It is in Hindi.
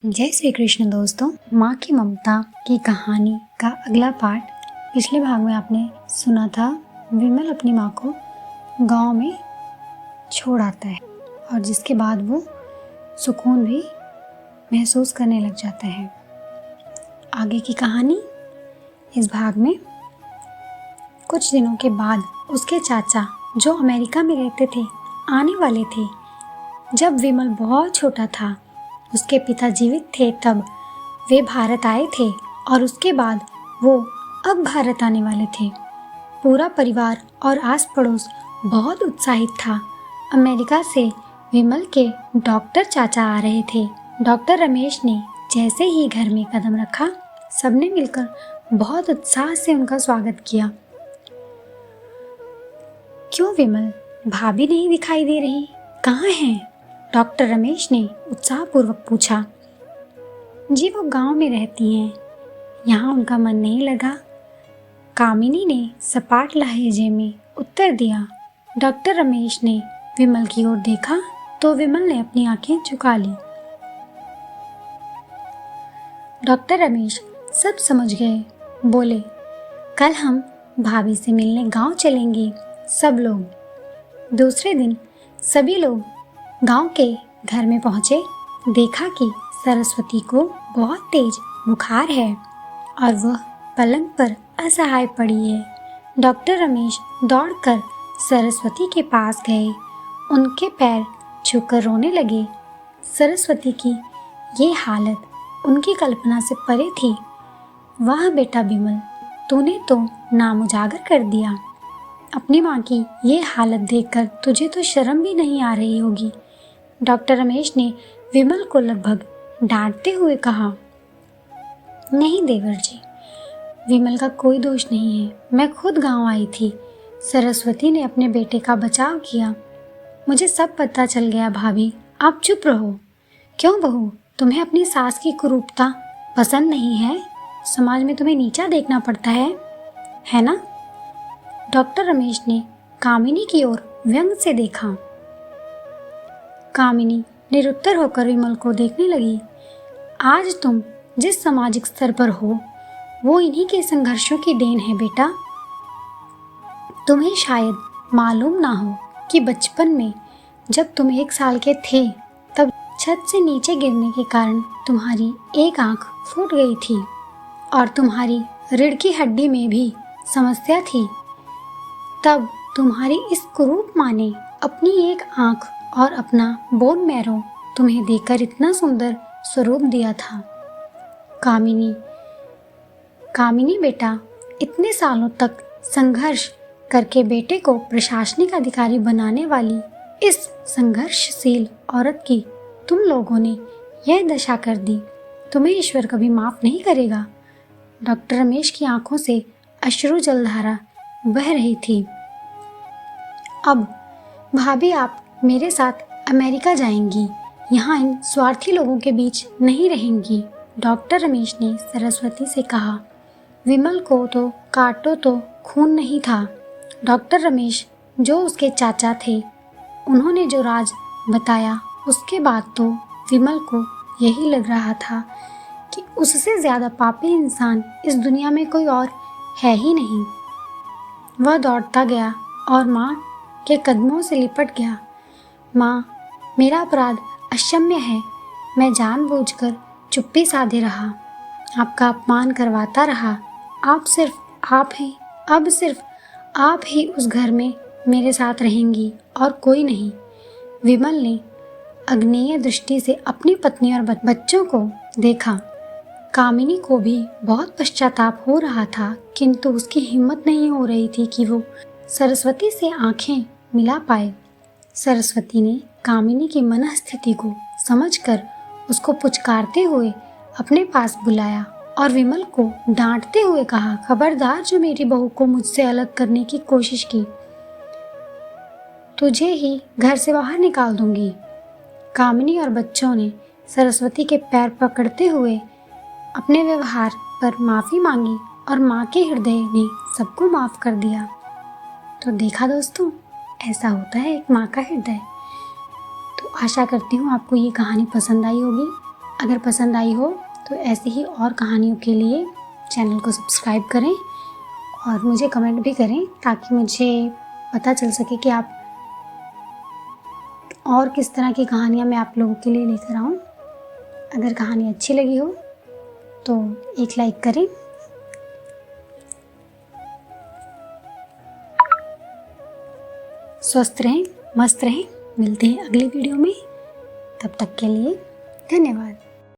जय श्री कृष्ण दोस्तों। माँ की ममता की कहानी का अगला पार्ट। पिछले भाग में आपने सुना था विमल अपनी माँ को गांव में छोड़ आता है और जिसके बाद वो सुकून भी महसूस करने लग जाता है। आगे की कहानी इस भाग में। कुछ दिनों के बाद उसके चाचा जो अमेरिका में रहते थे आने वाले थे। जब विमल बहुत छोटा था, उसके पिता जीवित थे तब वे भारत आए थे और उसके बाद वो अब भारत आने वाले थे। पूरा परिवार और आस पड़ोस बहुत उत्साहित था। अमेरिका से विमल के डॉक्टर चाचा आ रहे थे। डॉक्टर रमेश ने जैसे ही घर में कदम रखा, सबने मिलकर बहुत उत्साह से उनका स्वागत किया। क्यों विमल, भाभी नहीं दिखाई दे रही, कहाँ हैं? डॉक्टर रमेश ने उत्साहपूर्वक पूछा। जी वो गांव में रहती हैं, यहाँ उनका मन नहीं लगा, कामिनी ने सपाट लहजे में उत्तर दिया। डॉक्टर रमेश ने विमल की ओर देखा तो विमल ने अपनी आंखें झुका ली। डॉक्टर रमेश सब समझ गए, बोले, कल हम भाभी से मिलने गांव चलेंगे सब लोग। दूसरे दिन सभी लोग गांव के घर में पहुंचे। देखा कि सरस्वती को बहुत तेज बुखार है और वह पलंग पर असहाय पड़ी है। डॉक्टर रमेश दौड़कर सरस्वती के पास गए, उनके पैर छूकर रोने लगे। सरस्वती की ये हालत उनकी कल्पना से परे थी। वाह बेटा विमल, तूने तो नाम उजागर कर दिया। अपनी माँ की ये हालत देखकर तुझे तो शर्म भी नहीं आ रही होगी। डॉक्टर रमेश ने विमल को लगभग डांटते हुए कहा। नहीं देवर जी, विमल का कोई दोष नहीं है, मैं खुद गांव आई थी। सरस्वती ने अपने बेटे का बचाव किया। मुझे सब पता चल गया भाभी, आप चुप रहो। क्यों बहू, तुम्हें अपनी सास की कुरूपता पसंद नहीं है? समाज में तुम्हें नीचा देखना पड़ता है ना? डॉक्टर रमेश ने कामिनी की ओर व्यंग से देखा। कामिनी निरुत्तर होकर विमल को देखने लगी। आज तुम जिस सामाजिक स्तर पर हो वो इन्हीं के संघर्षों की देन है बेटा। तुम्हें शायद मालूम ना हो कि बचपन में जब तुम 1 साल के थे तब छत से नीचे गिरने के कारण तुम्हारी एक आंख फूट गई थी और तुम्हारी रीढ़ की हड्डी में भी समस्या थी। तब तुम्हारी इस कुरूप माँ ने अपनी एक आंख और अपना बोन मैरो तुम्हें देकर इतना सुंदर स्वरूप दिया था। कामिनी बेटा, इतने सालों तक संघर्ष करके बेटे को प्रशासनिक अधिकारी बनाने वाली इस संघर्षशील औरत की तुम लोगों ने यह दशा कर दी। तुम्हें ईश्वर कभी माफ नहीं करेगा। डॉक्टर रमेश की आंखों से अश्रु जलधारा बह रही थी। अब भाभी आप मेरे साथ अमेरिका जाएंगी, यहाँ इन स्वार्थी लोगों के बीच नहीं रहेंगी। डॉक्टर रमेश ने सरस्वती से कहा। विमल को तो काटो तो खून नहीं था। डॉक्टर रमेश जो उसके चाचा थे, उन्होंने जो राज बताया उसके बाद तो विमल को यही लग रहा था कि उससे ज़्यादा पापी इंसान इस दुनिया में कोई और है ही नहीं। वह दौड़ता गया और माँ के कदमों से लिपट गया। माँ, मेरा अपराध अक्षम्य है। मैं जानबूझकर चुप्पी साधे रहा, आपका अपमान करवाता रहा। अब सिर्फ आप ही उस घर में मेरे साथ रहेंगी और कोई नहीं। विमल ने अग्नेय दृष्टि से अपनी पत्नी और बच्चों को देखा। कामिनी को भी बहुत पश्चाताप हो रहा था, किंतु उसकी हिम्मत नहीं हो रही थी कि वो सरस्वती से आंखें मिला पाए। सरस्वती ने कामिनी की मनस्थिति को समझकर उसको पुचकारते हुए अपने पास बुलाया और विमल को डांटते हुए कहा, खबरदार जो मेरी बहू को मुझसे अलग करने की कोशिश की, तुझे ही घर से बाहर निकाल दूंगी। कामिनी और बच्चों ने सरस्वती के पैर पकड़ते हुए अपने व्यवहार पर माफ़ी मांगी और माँ के हृदय ने सबको माफ़ कर दिया। तो देखा दोस्तों, ऐसा होता है एक माँ का हृदय। तो आशा करती हूँ आपको ये कहानी पसंद आई होगी। अगर पसंद आई हो तो ऐसी ही और कहानियों के लिए चैनल को सब्सक्राइब करें और मुझे कमेंट भी करें ताकि मुझे पता चल सके कि आप और किस तरह की कहानियाँ मैं आप लोगों के लिए लेकर आऊँ। अगर कहानी अच्छी लगी हो तो एक लाइक करें। स्वस्थ रहें, मस्त रहें। मिलते हैं अगली वीडियो में। तब तक के लिए धन्यवाद।